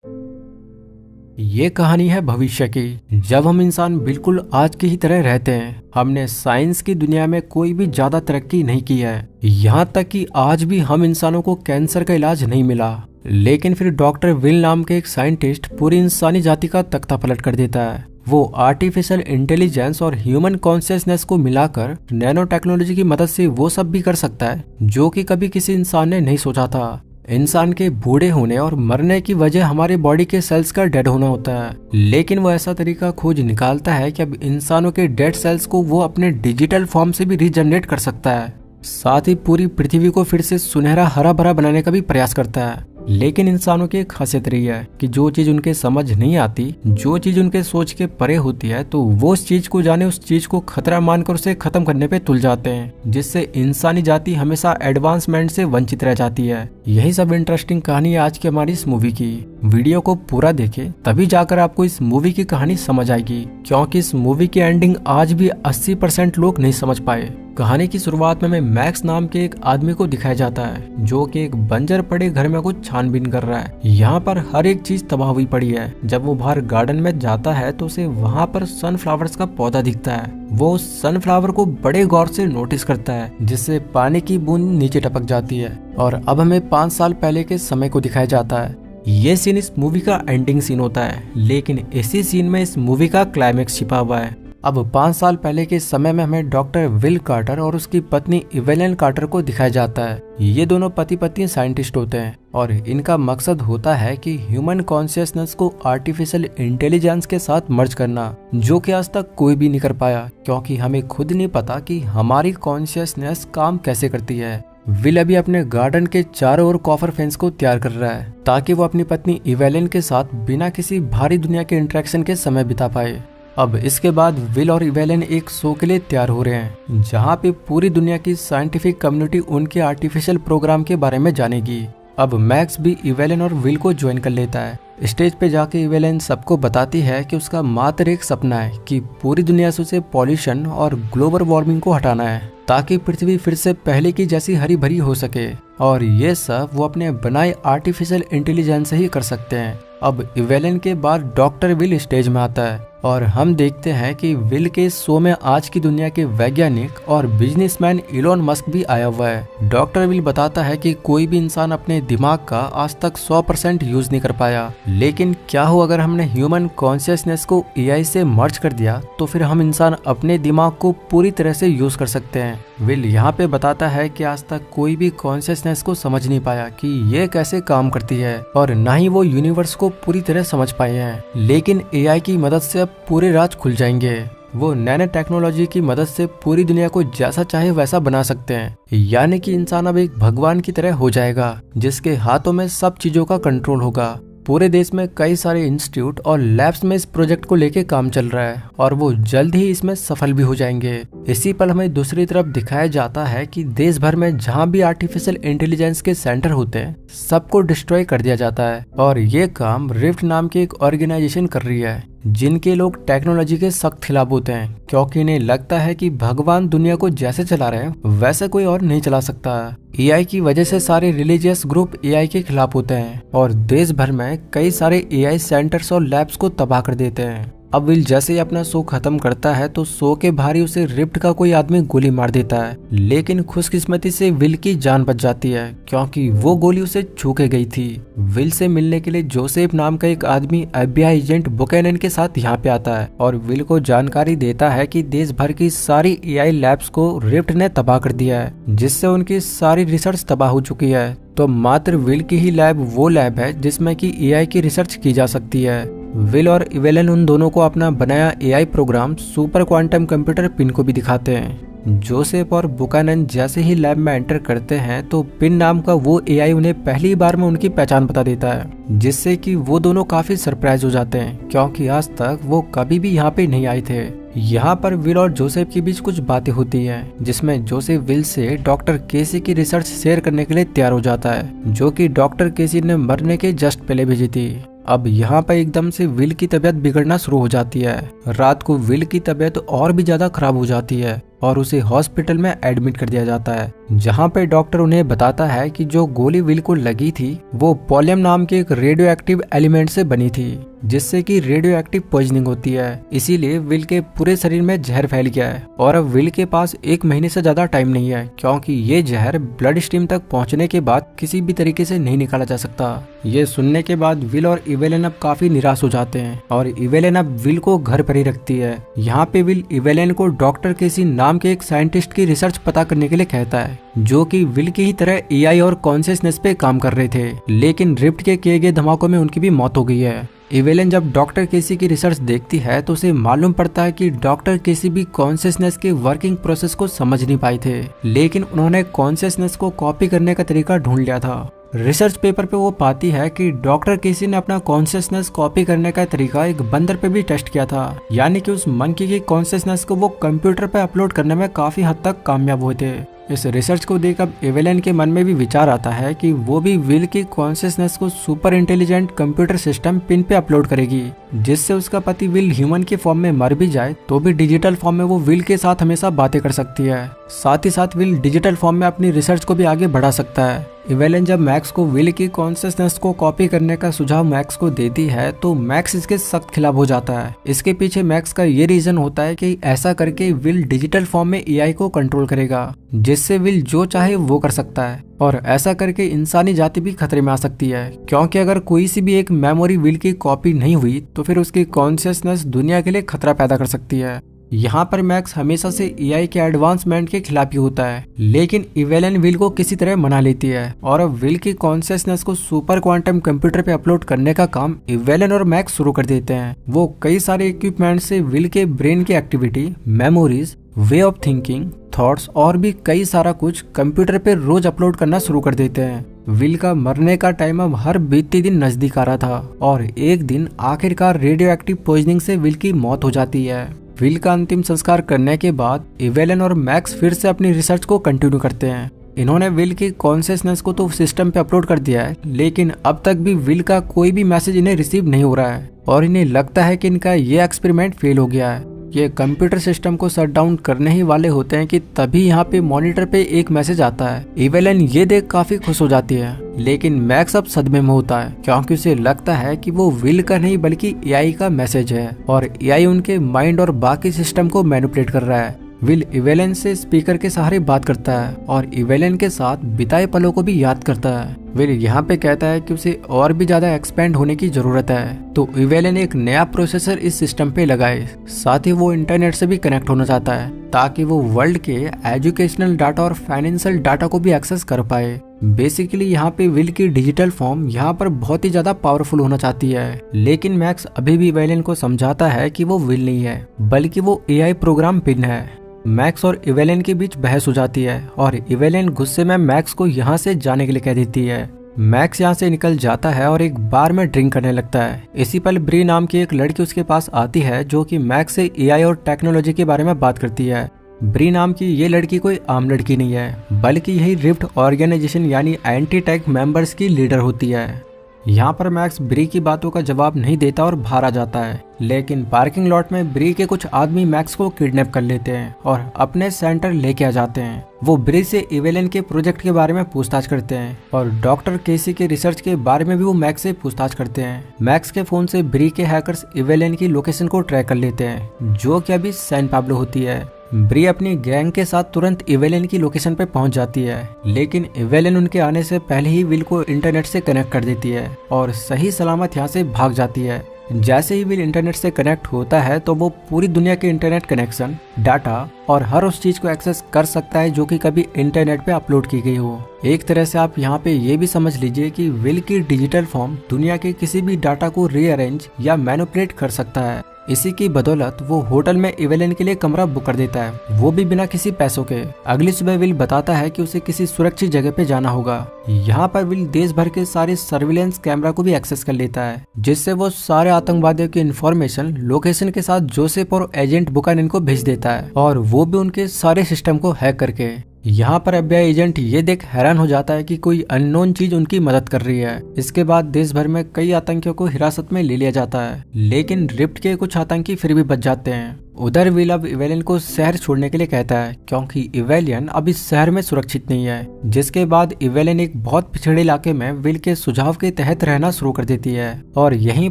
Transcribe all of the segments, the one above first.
ये कहानी है भविष्य की, जब हम इंसान बिल्कुल आज की ही तरह रहते हैं। हमने साइंस की दुनिया में कोई भी ज्यादा तरक्की नहीं की है, यहाँ तक कि आज भी हम इंसानों को कैंसर का इलाज नहीं मिला। लेकिन फिर डॉक्टर विल नाम के एक साइंटिस्ट पूरी इंसानी जाति का तख्ता पलट कर देता है। वो आर्टिफिशियल इंटेलिजेंस और ह्यूमन कॉन्शियसनेस को मिलाकर नैनो टेक्नोलॉजी की मदद से वो सब भी कर सकता है जो कि कभी किसी इंसान ने नहीं सोचा था। इंसान के बूढ़े होने और मरने की वजह हमारे बॉडी के सेल्स का डेड होना होता है, लेकिन वो ऐसा तरीका खोज निकालता है कि अब इंसानों के डेड सेल्स को वो अपने डिजिटल फॉर्म से भी रीजनरेट कर सकता है। साथ ही पूरी पृथ्वी को फिर से सुनहरा हरा भरा बनाने का भी प्रयास करता है। लेकिन इंसानों की एक खासियत रही है कि जो चीज उनके समझ नहीं आती, जो चीज उनके सोच के परे होती है, तो वो उस चीज को जाने उस चीज को खतरा मानकर उसे खत्म करने पे तुल जाते हैं, जिससे इंसानी जाति हमेशा एडवांसमेंट से वंचित रह जाती है। यही सब इंटरेस्टिंग कहानी है आज की हमारी इस मूवी की। वीडियो को पूरा देखें तभी जाकर आपको इस मूवी की कहानी समझ आएगी, क्योंकि इस मूवी की एंडिंग आज भी 80% लोग नहीं समझ पाए। कहानी की शुरुआत में हमें मैक्स नाम के एक आदमी को दिखाया जाता है जो कि एक बंजर पड़े घर में कुछ छानबीन कर रहा है। यहाँ पर हर एक चीज तबाह हुई पड़ी है। जब वो बाहर गार्डन में जाता है तो उसे वहाँ पर सनफ्लावर्स का पौधा दिखता है। वो उस सनफ्लावर को बड़े गौर से नोटिस करता है, जिससे पानी की बूंद नीचे टपक जाती है। और अब हमें 5 साल पहले के समय को दिखाया जाता है। ये सीन इस मूवी का एंडिंग सीन होता है, लेकिन इसी सीन में इस मूवी का क्लाइमेक्स छिपा हुआ है। अब 5 साल पहले के समय में हमें डॉक्टर विल कार्टर और उसकी पत्नी इवेलिन कार्टर को दिखाया जाता है। ये दोनों पति पत्नी साइंटिस्ट होते हैं और इनका मकसद होता है कि ह्यूमन कॉन्शियसनेस को आर्टिफिशियल इंटेलिजेंस के साथ मर्ज करना, जो कि आज तक कोई भी नहीं कर पाया, क्योंकि हमें खुद नहीं पता कि हमारी कॉन्शियसनेस काम कैसे करती है। विल अभी अपने गार्डन के चारों ओर कॉपर फेंस को तैयार कर रहा है ताकि वो अपनी पत्नी इवेलिन के साथ बिना किसी भारी दुनिया के इंटरेक्शन के समय बिता पाए। अब इसके बाद विल और इवेलिन एक शो के लिए तैयार हो रहे हैं, जहाँ पे पूरी दुनिया की साइंटिफिक कम्युनिटी उनके आर्टिफिशियल प्रोग्राम के बारे में जानेगी। अब मैक्स भी इवेलिन और विल को ज्वाइन कर लेता है। स्टेज पे जाके इवेलिन सबको बताती है कि उसका मात्र एक सपना है कि पूरी दुनिया से उसे पॉल्यूशन और ग्लोबल वार्मिंग को हटाना है, ताकि पृथ्वी फिर से पहले की जैसी हरी भरी हो सके। और ये सब वो अपने बनाए आर्टिफिशियल इंटेलिजेंस से ही कर सकते हैं। अब इवेलिन के बाद डॉक्टर विल स्टेज में आता है और हम देखते हैं कि विल के शो में आज की दुनिया के वैज्ञानिक और बिजनेसमैन इलोन मस्क भी आया हुआ है। डॉक्टर विल बताता है कि कोई भी इंसान अपने दिमाग का आज तक 100% यूज नहीं कर पाया, लेकिन क्या हो अगर हमने ह्यूमन कॉन्शियसनेस को एआई से मर्ज कर दिया, तो फिर हम इंसान अपने दिमाग को पूरी तरह से यूज कर सकते हैं। विल यहाँ पे बताता है कि आज तक कोई भी कॉन्शियसनेस को समझ नहीं पाया कि ये कैसे काम करती है, और न ही वो यूनिवर्स को पूरी तरह समझ पाए हैं। लेकिन एआई की मदद से अब पूरे राज खुल जाएंगे। वो नैनो टेक्नोलॉजी की मदद से पूरी दुनिया को जैसा चाहे वैसा बना सकते हैं, यानी कि इंसान अब एक भगवान की तरह हो जाएगा, जिसके हाथों में सब चीजों का कंट्रोल होगा। पूरे देश में कई सारे इंस्टीट्यूट और लैब्स में इस प्रोजेक्ट को लेके काम चल रहा है और वो जल्द ही इसमें सफल भी हो जाएंगे। इसी पल हमें दूसरी तरफ दिखाया जाता है कि देश भर में जहाँ भी आर्टिफिशियल इंटेलिजेंस के सेंटर होते हैं, सबको डिस्ट्रॉय कर दिया जाता है। और ये काम रिफ्ट नाम की एक ऑर्गेनाइजेशन कर रही है, जिनके लोग टेक्नोलॉजी के सख्त खिलाफ होते हैं, क्योंकि इन्हें लगता है कि भगवान दुनिया को जैसे चला रहे हैं वैसे कोई और नहीं चला सकता। एआई की वजह से सारे रिलीजियस ग्रुप एआई के खिलाफ होते हैं और देश भर में कई सारे एआई सेंटर्स और लैब्स को तबाह कर देते हैं। अब विल जैसे ही अपना शो खत्म करता है तो शो के बाहर ही उसे रिफ्ट का कोई आदमी गोली मार देता है, लेकिन खुशकिस्मती से विल की जान बच जाती है, क्योंकि वो गोली उसे छू के गई थी। विल से मिलने के लिए जोसेफ नाम का एक आदमी एफबीआई एजेंट बुकैनन के साथ यहाँ पे आता है और विल को जानकारी देता है कि देश भर की सारी एआई लैब्स को रिफ्ट ने तबाह कर दिया है, जिससे उनकी सारी रिसर्च तबाह हो चुकी है। तो मात्र विल की ही लैब वो लैब है जिसमें कि एआई की रिसर्च की जा सकती है। विल और इवेलिन उन दोनों को अपना बनाया AI programme super quantum computer pin को भी दिखाते हैं। जोसेफ और बुकानन जैसे ही लैब में एंटर करते हैं तो पिन नाम का वो एआई उन्हें पहली बार में उनकी पहचान बता देता है, जिससे कि वो दोनों काफी सरप्राइज हो जाते हैं, क्योंकि आज तक वो कभी भी यहाँ पे नहीं आए थे। यहाँ पर विल और जोसेफ के बीच कुछ बातें होती हैं, जिसमें जोसेफ विल से डॉक्टर केसी की रिसर्च शेयर करने के लिए तैयार हो जाता है, जो कि डॉक्टर केसी ने मरने के जस्ट पहले भेजी थी। अब यहाँ पर एकदम से विल की तबीयत बिगड़ना शुरू हो जाती है। रात को विल की तबीयत और भी ज्यादा खराब हो जाती है और उसे हॉस्पिटल में एडमिट कर दिया जाता है, जहाँ पे डॉक्टर उन्हें बताता है कि जो गोली विल को लगी थी वो पोलियम नाम के एक रेडियो एक्टिव एलिमेंट से बनी थी, जिससे कि रेडियो एक्टिव पॉइजनिंग होती है। इसीलिए विल के पूरे शरीर में जहर फैल गया है और अब विल के पास 1 महीने से ज्यादा टाइम नहीं है, क्योंकि ये जहर ब्लड स्ट्रीम तक पहुंचने के बाद किसी भी तरीके से नहीं निकाला जा सकता। ये सुनने के बाद विल और इवेलिन अब काफी निराश हो जाते हैं और इवेलिन अब विल को घर पर ही रखती है। यहाँ पे विल इवेलिन को डॉक्टर केसी नाम के एक साइंटिस्ट की रिसर्च पता करने के लिए कहता है, जो कि विल की ही तरह एआई और कॉन्शियसनेस पे काम कर रहे थे, लेकिन रिफ्ट के किए गए धमाकों में उनकी भी मौत हो गई है। इवेलिन जब डॉक्टर केसी की रिसर्च देखती है तो उसे मालूम पड़ता है कि डॉक्टर केसी भी कॉन्शियसनेस के वर्किंग प्रोसेस को समझ नहीं पाए थे, लेकिन उन्होंने कॉन्शियसनेस को कॉपी करने का तरीका ढूंढ लिया था। रिसर्च पेपर पे वो पाती है कि डॉक्टर केसी ने अपना कॉन्शियसनेस कॉपी करने का तरीका एक बंदर पे भी टेस्ट किया था, यानी कि उस मंकी की कॉन्शियसनेस को वो कंप्यूटर पे अपलोड करने में काफी हद तक कामयाब हुए थे। इस रिसर्च को देख अब इवेलिन के मन में भी विचार आता है कि वो भी विल की कॉन्शियसनेस को super intelligent computer system pin पे अपलोड करेगी, जिससे उसका पति विल ह्यूमन के फॉर्म में मर भी जाए तो भी डिजिटल फॉर्म में वो विल के साथ हमेशा बातें कर सकती है। साथ ही साथ विल डिजिटल फॉर्म में अपनी रिसर्च को भी आगे बढ़ा सकता है। इवेलिन जब मैक्स को विल की कॉन्शियसनेस को कॉपी करने का सुझाव मैक्स को देती है तो मैक्स इसके सख्त खिलाफ हो जाता है। इसके पीछे मैक्स का ये रीजन होता है कि ऐसा करके विल डिजिटल फॉर्म में एआई को कंट्रोल करेगा, जिससे विल जो चाहे वो कर सकता है और ऐसा करके इंसानी जाति भी खतरे में आ सकती है, क्योंकि अगर कोई सी भी एक मेमोरी विल की कॉपी नहीं हुई तो फिर उसकी कॉन्शियसनेस दुनिया के लिए खतरा पैदा कर सकती है। यहाँ पर मैक्स हमेशा से एआई के एडवांसमेंट के खिलाफ ही होता है, लेकिन इवेलिन विल को किसी तरह मना लेती है और अब विल की कॉन्शियसनेस को सुपर क्वांटम कंप्यूटर पे अपलोड करने का काम इवेलिन और मैक्स शुरू कर देते हैं। वो कई सारे इक्विपमेंट से विल के ब्रेन की activity, memories, way of thinking, thoughts और भी कई सारा कुछ कंप्यूटर पे रोज अपलोड करना शुरू कर देते हैं। विल का मरने का टाइम अब हर बीतती दिन नजदीक आ रहा था और एक दिन आखिरकार रेडियो एक्टिव पॉइजनिंग से विल की मौत हो जाती है। विल का अंतिम संस्कार करने के बाद इवेलिन और मैक्स फिर से अपनी रिसर्च को कंटिन्यू करते हैं। इन्होंने विल की कॉन्शियसनेस को तो सिस्टम पे अपलोड कर दिया है, लेकिन अब तक भी विल का कोई भी मैसेज इन्हें रिसीव नहीं हो रहा है और इन्हें लगता है कि इनका ये एक्सपेरिमेंट फेल हो गया है। ये कंप्यूटर सिस्टम को शट डाउन करने ही वाले होते हैं कि तभी यहाँ पे मॉनिटर पे एक मैसेज आता है। इवेलिन ये देख काफी खुश हो जाती है, लेकिन मैक्स अब सदमे में होता है, क्योंकि उसे लगता है कि वो विल का नहीं बल्कि एआई का मैसेज है और एआई उनके माइंड और बाकी सिस्टम को मैनिपुलेट कर रहा है। विल इवेलिन से स्पीकर के सहारे बात करता है और इवेलिन के साथ बिताए पलों को भी याद करता है। विल यहाँ पे कहता है कि उसे और भी ज्यादा एक्सपेंड होने की जरूरत है, तो इवेलिन एक नया प्रोसेसर इस सिस्टम पे लगाए। साथ ही वो इंटरनेट से भी कनेक्ट होना चाहता है ताकि वो वर्ल्ड के एजुकेशनल डाटा और फाइनेंशियल डाटा को भी एक्सेस कर पाए। बेसिकली यहाँ पे विल की डिजिटल फॉर्म यहाँ पर बहुत ही ज्यादा पावरफुल होना चाहती है, लेकिन मैक्स अभी भी इवेलिन को समझाता है कि वो विल नहीं है बल्कि वो एआई प्रोग्राम पिन है। मैक्स और इवेलिन के बीच बहस हो जाती है और इवेलिन गुस्से में मैक्स को यहाँ से जाने के लिए कह देती है। मैक्स यहाँ से निकल जाता है और एक बार में ड्रिंक करने लगता है। इसी पल ब्री नाम की एक लड़की उसके पास आती है, जो कि मैक्स से एआई और टेक्नोलॉजी के बारे में बात करती है। ब्री नाम की ये लड़की कोई आम लड़की नहीं है, बल्कि यही रिफ्ट ऑर्गेनाइजेशन यानी एंटी टेक मेंबर्स की लीडर होती है। यहाँ पर मैक्स ब्री की बातों का जवाब नहीं देता और बाहर आ जाता है, लेकिन पार्किंग लॉट में ब्री के कुछ आदमी मैक्स को किडनैप कर लेते हैं और अपने सेंटर लेके आ जाते हैं। वो ब्री से इवेलिन के प्रोजेक्ट के बारे में पूछताछ करते हैं और डॉक्टर केसी के रिसर्च के बारे में भी वो मैक्स से पूछताछ करते हैं। मैक्स के फोन से ब्री के हैकर्स इवेलिन की लोकेशन को ट्रैक कर लेते हैं, जो कि अभी सैन पाब्लो होती है। ब्री अपनी गैंग के साथ तुरंत इवेलिन की लोकेशन पे पहुंच जाती है, लेकिन इवेलिन उनके आने से पहले ही विल को इंटरनेट से कनेक्ट कर देती है और सही सलामत यहाँ से भाग जाती है। जैसे ही विल इंटरनेट से कनेक्ट होता है तो वो पूरी दुनिया के इंटरनेट कनेक्शन, डाटा और हर उस चीज को एक्सेस कर सकता है जो कि कभी इंटरनेट पे अपलोड की गई हो। एक तरह से आप यहाँ पे ये भी समझ लीजिए कि विल की डिजिटल फॉर्म दुनिया के किसी भी डाटा को रीअरेंज या मैनिपुलेट कर सकता है। इसी की बदौलत वो होटल में इवेलिन के लिए कमरा बुक कर देता है, वो भी बिना किसी पैसों के। अगली सुबह विल बताता है कि उसे किसी सुरक्षित जगह पे जाना होगा। यहाँ पर विल देश भर के सारे सर्विलेंस कैमरा को भी एक्सेस कर लेता है, जिससे वो सारे आतंकवादियों की इन्फॉर्मेशन लोकेशन के साथ जोसेफ और एजेंट बुकानन को भेज देता है और वो भी उनके सारे सिस्टम को हैक करके। यहाँ पर FBI एजेंट ये देख हैरान हो जाता है कि कोई अननोन चीज उनकी मदद कर रही है। इसके बाद देश भर में कई आतंकियों को हिरासत में ले लिया जाता है, लेकिन रिप्ट के कुछ आतंकी फिर भी बच जाते हैं। उधर विल अब इवेलियन को शहर छोड़ने के लिए कहता है, क्योंकि इवेलियन अब इस शहर में सुरक्षित नहीं है। जिसके बाद इवेलियन एक बहुत पिछड़े इलाके में विल के सुझाव के तहत रहना शुरू कर देती है और यहीं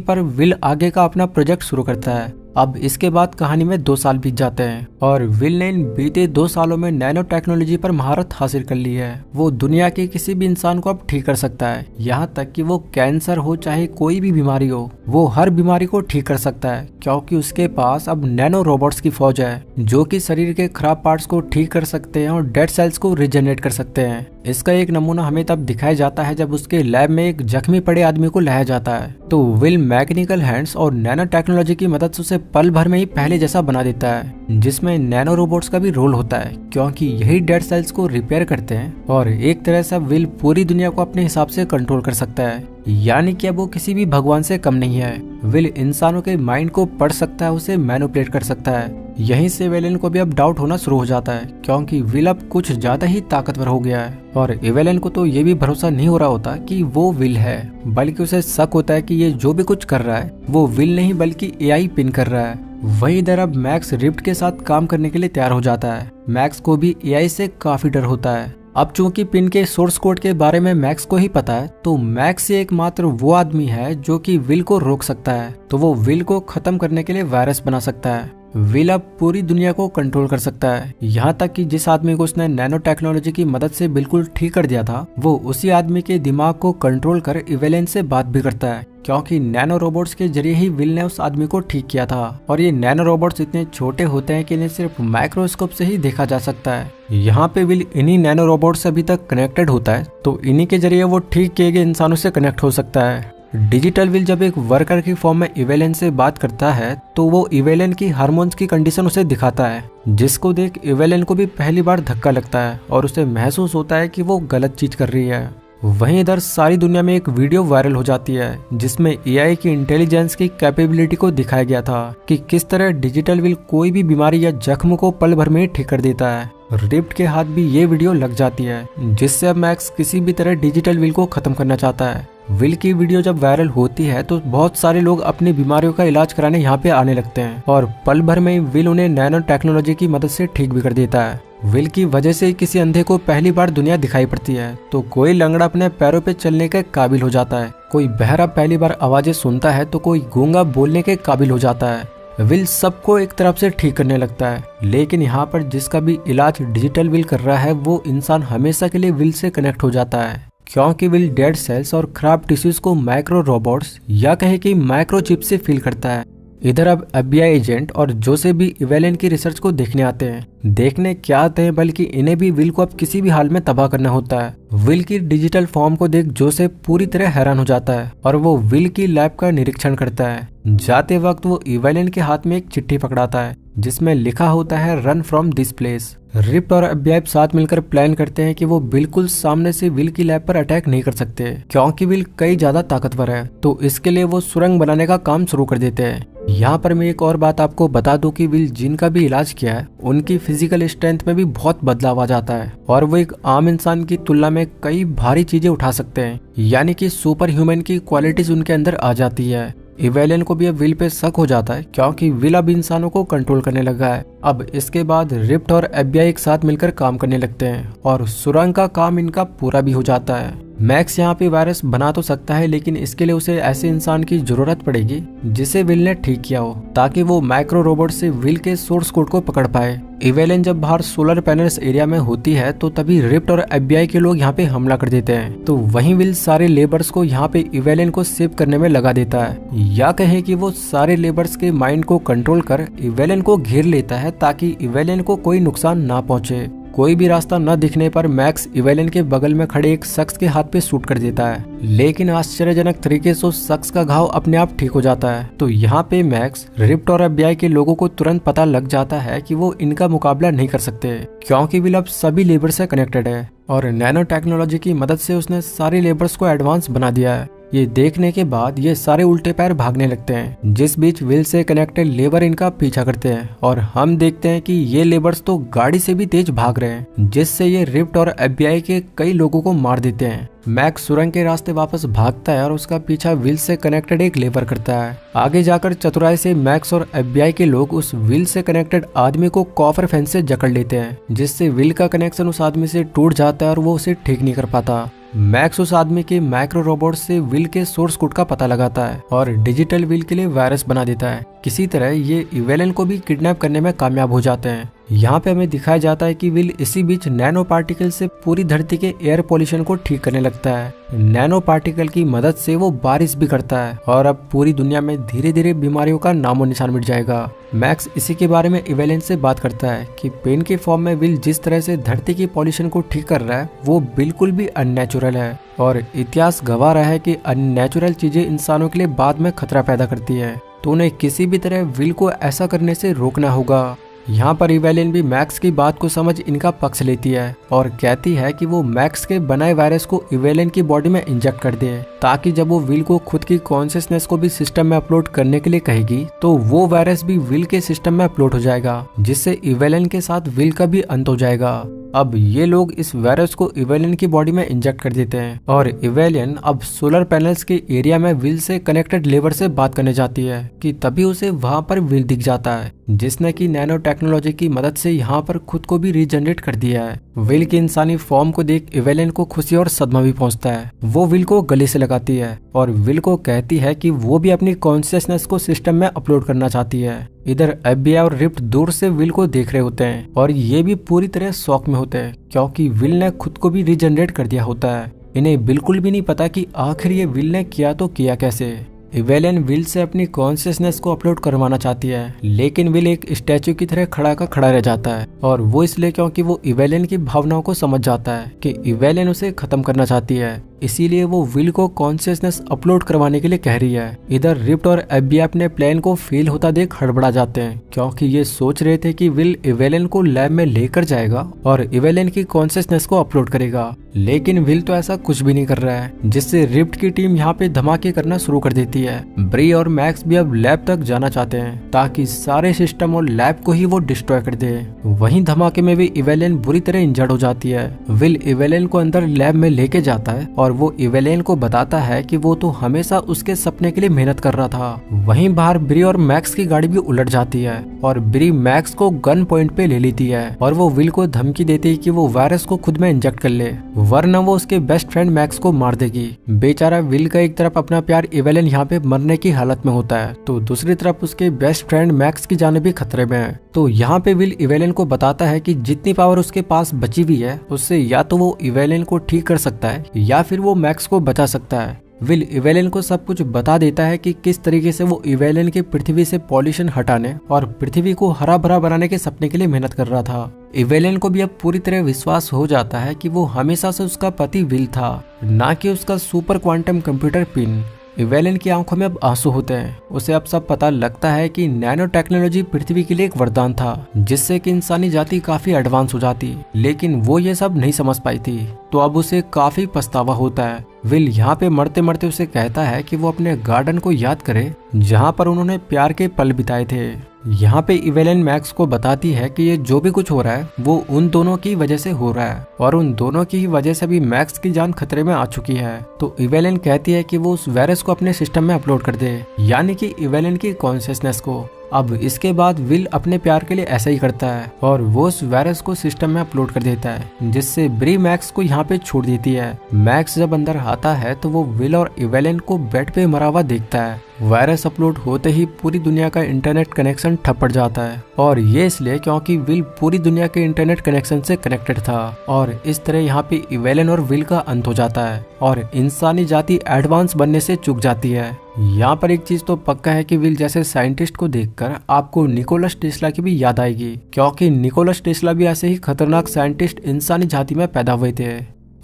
पर विल आगे का अपना प्रोजेक्ट शुरू करता है। अब इसके बाद कहानी में 2 साल बीत जाते हैं और विल ने इन बीते 2 सालों में नैनो टेक्नोलॉजी पर महारत हासिल कर ली है। वो दुनिया के किसी भी इंसान को अब ठीक कर सकता है, यहाँ तक कि वो कैंसर हो चाहे कोई भी बीमारी हो, वो हर बीमारी को ठीक कर सकता है, क्योंकि उसके पास अब नैनो रोबोट्स की फौज है जो कि शरीर के खराब पार्ट्स को ठीक कर सकते हैं और डेड सेल्स को रिजेनरेट कर सकते हैं। इसका एक नमूना हमें तब दिखाया जाता है जब उसके लैब में एक जख्मी पड़े आदमी को लाया जाता है, तो विल मैकेनिकल हैंड्स और नैनो टेक्नोलॉजी की मदद से उसे पल भर में ही पहले जैसा बना देता है, जिसमें नैनो रोबोट्स का भी रोल होता है, क्योंकि यही डेड सेल्स को रिपेयर करते हैं और एक तरह से विल पूरी दुनिया को अपने हिसाब से कंट्रोल कर सकता है। यानी कि अब वो किसी भी भगवान से कम नहीं है। विल इंसानों के माइंड को पढ़ सकता है, उसे मैनिपुलेट कर सकता है। यहीं से इवेलियन को भी अब डाउट होना शुरू हो जाता है, क्योंकि विल अब कुछ ज्यादा ही ताकतवर हो गया है और इवेलियन को तो ये भी भरोसा नहीं हो रहा होता कि वो विल है, बल्कि उसे शक होता है कि ये जो भी कुछ कर रहा है वो विल नहीं बल्कि AI पिन कर रहा है। वहीं इधर अब मैक्स रिप्ट के साथ काम करने के लिए तैयार हो जाता है। मैक्स को भी AI से काफी डर होता है। अब चूंकि पिन के सोर्स कोड के बारे में मैक्स को ही पता है, तो मैक्स एकमात्र वो आदमी है जो कि विल को रोक सकता है, तो वो विल को खत्म करने के लिए वायरस बना सकता है। विल अब पूरी दुनिया को कंट्रोल कर सकता है, यहाँ तक कि जिस आदमी को उसने नैनो टेक्नोलॉजी की मदद से बिल्कुल ठीक कर दिया था, वो उसी आदमी के दिमाग को कंट्रोल कर इवेलियन से बात भी करता है, क्योंकि नैनो रोबोट्स के जरिए ही विल ने उस आदमी को ठीक किया था। और ये नैनो रोबोट्स इतने छोटे होते हैं कि इन्हें सिर्फ माइक्रोस्कोप से ही देखा जा सकता है। यहाँ पे विल इन्हीं नैनो रोबोट से अभी तक कनेक्टेड होता है, तो इन्हीं के जरिए वो ठीक किए गए इंसानों से कनेक्ट हो सकता है। डिजिटल विल जब एक वर्कर की फॉर्म में इवेलियन से बात करता है, तो वो इवेलियन की हार्मोन्स की कंडीशन उसे दिखाता है, जिसको देख इवेलियन को भी पहली बार धक्का लगता है और उसे महसूस होता है कि वो गलत चीज कर रही है। वहीं इधर सारी दुनिया में एक वीडियो वायरल हो जाती है, जिसमें AI की इंटेलिजेंस की कैपेबिलिटी को दिखाया गया था कि किस तरह डिजिटल विल कोई भी बीमारी या जख्म को पल भर में ठीक कर देता है। रिप्ट के हाथ भी ये वीडियो लग जाती है, जिससे अब मैक्स किसी भी तरह डिजिटल विल को खत्म करना चाहता है। विल की वीडियो जब वायरल होती है तो बहुत सारे लोग अपनी बीमारियों का इलाज कराने यहाँ पे आने लगते हैं और पल भर में विल उन्हें नैनो टेक्नोलॉजी की मदद से ठीक भी कर देता है। विल की वजह से किसी अंधे को पहली बार दुनिया दिखाई पड़ती है, तो कोई लंगड़ा अपने पैरों पे चलने के काबिल हो जाता है, कोई बहरा पहली बार आवाजें सुनता है, तो कोई गूंगा बोलने के काबिल हो जाता है। विल सबको एक तरफ से ठीक करने लगता है, लेकिन यहाँ पर जिसका भी इलाज डिजिटल विल कर रहा है, वो इंसान हमेशा के लिए विल से कनेक्ट हो जाता है, क्योंकि विल डेड सेल्स और खराब टिश्यूज को माइक्रो रोबोट्स या कहे कि माइक्रोचिप से फील करता है। इधर अब FBI एजेंट और जोसेफ भी इवेलियन की रिसर्च को देखने आते हैं। देखने क्या आते हैं, बल्कि इन्हें भी विल को अब किसी भी हाल में तबाह करना होता है। विल की डिजिटल फॉर्म को देख जोसेफ पूरी तरह हैरान हो जाता है और वो विल की लैब का निरीक्षण करता है। जाते वक्त वो इवेलियन के हाथ में एक चिट्ठी पकड़ाता है, जिसमें लिखा होता है run from this place. Ripped और FBI साथ मिलकर प्लान करते हैं कि वो बिल्कुल सामने से विल की लैब पर अटैक नहीं कर सकते, क्योंकि विल कई ज्यादा ताकतवर है, तो इसके लिए वो सुरंग बनाने का काम शुरू कर देते हैं। यहाँ पर मैं एक और बात आपको बता दूं कि विल जिनका भी इलाज किया है, उनकी फिजिकल स्ट्रेंथ में भी बहुत बदलाव आ जाता है और वो एक आम इंसान की तुलना में कई भारी चीजें उठा सकते हैं, यानी कि सुपर ह्यूमन की क्वालिटीज उनके अंदर आ जाती है। इवेलियन को भी अब विल पे शक हो जाता है, क्योंकि विल अब इंसानों को कंट्रोल करने लगा है। अब इसके बाद रिप्ट और FBI एक साथ मिलकर काम करने लगते हैं और सुरंग का काम इनका पूरा भी हो जाता है। मैक्स यहाँ पे वायरस बना तो सकता है, लेकिन इसके लिए उसे ऐसे इंसान की जरूरत पड़ेगी जिसे विल ने ठीक किया हो, ताकि वो माइक्रो रोबोट से विल के सोर्स कोड को पकड़ पाए। इवेलियन जब बाहर सोलर पैनल्स एरिया में होती है, तो तभी रिप्ट और FBI के लोग यहाँ पे हमला कर देते हैं, तो वहीं विल सारे लेबर्स को यहाँ पे इवेलियन को सेव करने में लगा देता है, या कहे कि वो सारे लेबर्स के माइंड को कंट्रोल कर इवेलियन को घेर लेता है, ताकि इवेलियन को कोई नुकसान ना पहुंचे। कोई भी रास्ता न दिखने पर मैक्स इवेलियन के बगल में खड़े एक शख्स के हाथ पे शूट कर देता है, लेकिन आश्चर्यजनक तरीके से उस शख्स का घाव अपने आप ठीक हो जाता है। तो यहाँ पे मैक्स, रिप्ट और FBI के लोगों को तुरंत पता लग जाता है कि वो इनका मुकाबला नहीं कर सकते, क्योंकि विल अब सभी लेबर से कनेक्टेड है और नैनो टेक्नोलॉजी की मदद से उसने सारे लेबर्स को एडवांस बना दिया है। ये देखने के बाद ये सारे उल्टे पैर भागने लगते हैं, जिस बीच विल से कनेक्टेड लेबर इनका पीछा करते हैं और हम देखते हैं कि ये लेबर्स तो गाड़ी से भी तेज भाग रहे हैं, जिससे ये रिफ्ट और FBI के कई लोगों को मार देते हैं। मैक्स सुरंग के रास्ते वापस भागता है और उसका पीछा विल से कनेक्टेड एक लेबर करता है। आगे जाकर चतुराई से मैक्स और FBI के लोग उस विल से कनेक्टेड आदमी को कॉपर फेंस से जकड़ लेते हैं, जिससे विल का कनेक्शन उस आदमी से टूट जाता है और वो उसे ठीक नहीं कर पाता। मैक्स उस आदमी के माइक्रो रोबोट से विल के सोर्स कोड का पता लगाता है और डिजिटल विल के लिए वायरस बना देता है। किसी तरह ये इवेलन को भी किडनैप करने में कामयाब हो जाते हैं। यहाँ पे हमें दिखाया जाता है कि विल इसी बीच नैनो पार्टिकल से पूरी धरती के एयर पोल्यूशन को ठीक करने लगता है। नैनो पार्टिकल की मदद से वो बारिश भी करता है और अब पूरी दुनिया में धीरे धीरे बीमारियों का नामो निशान मिट जाएगा। मैक्स इसी के बारे में इवेलन से बात करता है कि पेन के फॉर्म में विल जिस तरह से धरती की पॉल्यूशन को ठीक कर रहा है वो बिल्कुल भी अननेचुरल है और इतिहास गवाह रहा है कि अननेचुरल चीजें इंसानों के लिए बाद में खतरा पैदा करती है, तो उन्हें किसी भी तरह विल को ऐसा करने से रोकना होगा। यहाँ पर इवेलिन भी मैक्स की बात को समझ इनका पक्ष लेती है और कहती है कि वो मैक्स के बनाए वायरस को इवेलिन की बॉडी में इंजेक्ट कर दे, ताकि जब वो विल को खुद की कॉन्शियसनेस को भी सिस्टम में अपलोड करने के लिए कहेगी तो वो वायरस भी विल के सिस्टम में अपलोड हो जाएगा, जिससे इवेलिन के साथ विल का भी अंत हो जाएगा। अब ये लोग इस वायरस को इवेलिन की बॉडी में इंजेक्ट कर देते हैं और इवेलिन अब सोलर पैनल्स के एरिया में विल से कनेक्टेड लेबर से बात करने जाती है कि तभी उसे वहाँ पर विल दिख जाता है, जिसने की नैनो टेक्नोलॉजी की मदद से यहाँ पर खुद को भी रीजनरेट कर दिया है। विल की इंसानी फॉर्म को देख इवेलिन को खुशी और सदमा भी पहुंचता है। वो विल को गले से लगाती है और विल को कहती है कि वो भी अपनी कॉन्शियसनेस को सिस्टम में अपलोड करना चाहती है। इधर FBI और रिफ्ट दूर से विल को देख रहे होते हैं और ये भी पूरी तरह शॉक में होते हैं, क्योंकि विल ने खुद को भी रीजनरेट कर दिया होता है। इन्हें बिल्कुल भी नहीं पता कि आखिर ये विल ने किया तो किया कैसे। इवेलिन विल से अपनी कॉन्शियसनेस को अपलोड करवाना चाहती है, लेकिन विल एक स्टैचू की तरह खड़ा का खड़ा रह जाता है और वो इसलिए क्योंकि वो इवेलिन की भावनाओं को समझ जाता है कि इवेलिन उसे खत्म करना चाहती है, इसीलिए वो विल को कॉन्शियसनेस अपलोड करवाने के लिए कह रही है। इधर रिफ्ट और FBI अपने प्लान को फेल होता देख हड़बड़ा जाते हैं, क्योंकि ये सोच रहे थे कि विल इवेलिन को लैब में लेकर जाएगा और इवेलिन की कॉन्शियसनेस को अपलोड करेगा, लेकिन विल तो ऐसा कुछ भी नहीं कर रहा है, जिससे रिफ्ट की टीम यहाँ पे धमाके करना शुरू कर देती है। ब्री और मैक्स भी अब लैब तक जाना चाहते हैं ताकि सारे सिस्टम और लैब को ही वो डिस्ट्रॉय कर दे। वहीं धमाके में भी इवेलिन बुरी तरह इंजर्ड हो जाती है। विल इवेलिन को अंदर लैब में लेके जाता है और वो इवेलिन को बताता है कि वो तो हमेशा उसके सपने के लिए मेहनत कर रहा था। वहीं बाहर ब्री और मैक्स की गाड़ी भी उलट जाती है और ब्री मैक्स को गन पॉइंट पे ले लेती है और वो विल को धमकी देती है कि वो वायरस को खुद में इंजेक्ट कर ले, वरना वो उसके बेस्ट फ्रेंड मैक्स को मार देगी। बेचारा विल का एक तरफ अपना प्यार इवेलिन यहाँ पे मरने की हालत में होता है, तो दूसरी तरफ उसके बेस्ट फ्रेंड मैक्स की जान भी खतरे में है। तो यहाँ पे विल इवेलिन को बताता है कि जितनी पावर उसके पास बची हुई है उससे या तो वो इवेलिन को ठीक कर सकता है या फिर वो मैक्स को बचा सकता है। विल इवेलिन को सब कुछ बता देता है कि किस तरीके से वो इवेलिन के पृथ्वी से पॉल्यूशन हटाने और पृथ्वी को हरा भरा बनाने के सपने के लिए मेहनत कर रहा था। इवेलिन को भी अब पूरी तरह विश्वास हो जाता है कि वो हमेशा से उसका पति विल था, ना कि उसका सुपर क्वांटम कंप्यूटर पिन। इवेलिन की आंखों में अब आंसू होते हैं। उसे अब सब पता लगता है कि नैनो टेक्नोलॉजी पृथ्वी के लिए एक वरदान था, जिससे कि इंसानी जाति काफी एडवांस हो जाती, लेकिन वो ये सब नहीं समझ पाई थी। तो अब उसे काफी पछतावा होता है। विल यहाँ पे मरते मरते उसे कहता है कि वो अपने गार्डन को याद करे जहाँ पर उन्होंने प्यार के पल बिताए थे। यहाँ पे इवेलिन मैक्स को बताती है कि ये जो भी कुछ हो रहा है वो उन दोनों की वजह से हो रहा है और उन दोनों की ही वजह से भी मैक्स की जान खतरे में आ चुकी है। तो इवेलिन कहती है कि वो उस वायरस को अपने सिस्टम में अपलोड कर दे, यानी कि इवेलिन की कॉन्शियसनेस को। अब इसके बाद विल अपने प्यार के लिए ऐसा ही करता है और वो उस वायरस को सिस्टम में अपलोड कर देता है, जिससे ब्री मैक्स को यहाँ पे छोड़ देती है। मैक्स जब अंदर आता है तो वो विल और इवेलिन को बेड पे मरा हुआ देखता है। वायरस अपलोड होते ही पूरी दुनिया का इंटरनेट कनेक्शन ठप पड़ जाता है और ये इसलिए क्योंकि विल पूरी दुनिया के इंटरनेट कनेक्शन से कनेक्टेड था और इस तरह यहाँ पे इवेलिन और विल का अंत हो जाता है और इंसानी जाति एडवांस बनने से चूक जाती है। यहाँ पर एक चीज तो पक्का है कि विल जैसे साइंटिस्ट को देखकर आपको निकोलस टेस्ला की भी याद आएगी, क्योंकि निकोलस टेस्ला भी ऐसे ही खतरनाक साइंटिस्ट इंसानी जाति में पैदा हुए थे।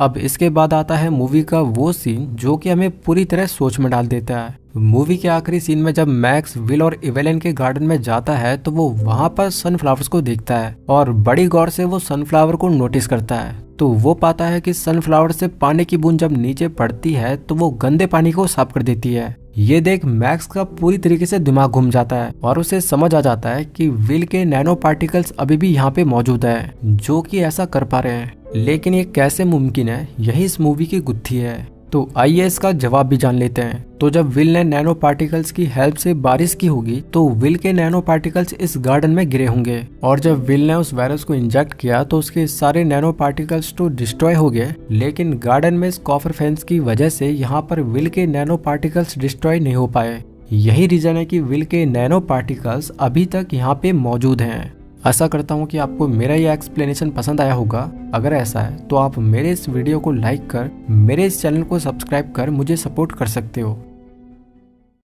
अब इसके बाद आता है मूवी का वो सीन जो कि हमें पूरी तरह सोच में डाल देता है। मूवी के आखिरी सीन में जब मैक्स विल और इवेलिन के गार्डन में जाता है तो वो वहाँ पर सनफ्लावर्स को देखता है और बड़ी गौर से वो सनफ्लावर को नोटिस करता है। तो वो पाता है कि सनफ्लावर से पानी की बूंद जब नीचे पड़ती है तो वो गंदे पानी को साफ कर देती है। ये देख मैक्स का पूरी तरीके से दिमाग घूम जाता है और उसे समझ आ जाता है कि विल के नैनो पार्टिकल्स अभी भी यहाँ पे मौजूद है जो कि ऐसा कर पा रहे हैं, लेकिन ये कैसे मुमकिन है, यही इस मूवी की गुत्थी है। तो आइए इसका जवाब भी जान लेते हैं। तो जब विल ने नैनो पार्टिकल्स की हेल्प से बारिश की होगी तो विल के नैनो पार्टिकल्स इस गार्डन में गिरे होंगे और जब विल ने उस वायरस को इंजेक्ट किया तो उसके सारे नैनो पार्टिकल्स तो डिस्ट्रॉय हो गए, लेकिन गार्डन में इस कॉपर फेंस की वजह से यहाँ पर विल के नैनो पार्टिकल्स डिस्ट्रॉय नहीं हो पाए। यही रीजन है कि विल के नैनो पार्टिकल्स अभी तक यहाँ पे मौजूद हैं। आशा करता हूँ कि आपको मेरा ये एक्सप्लेनेशन पसंद आया होगा। अगर ऐसा है तो आप मेरे इस वीडियो को लाइक कर मेरे इस चैनल को सब्सक्राइब कर मुझे सपोर्ट कर सकते हो।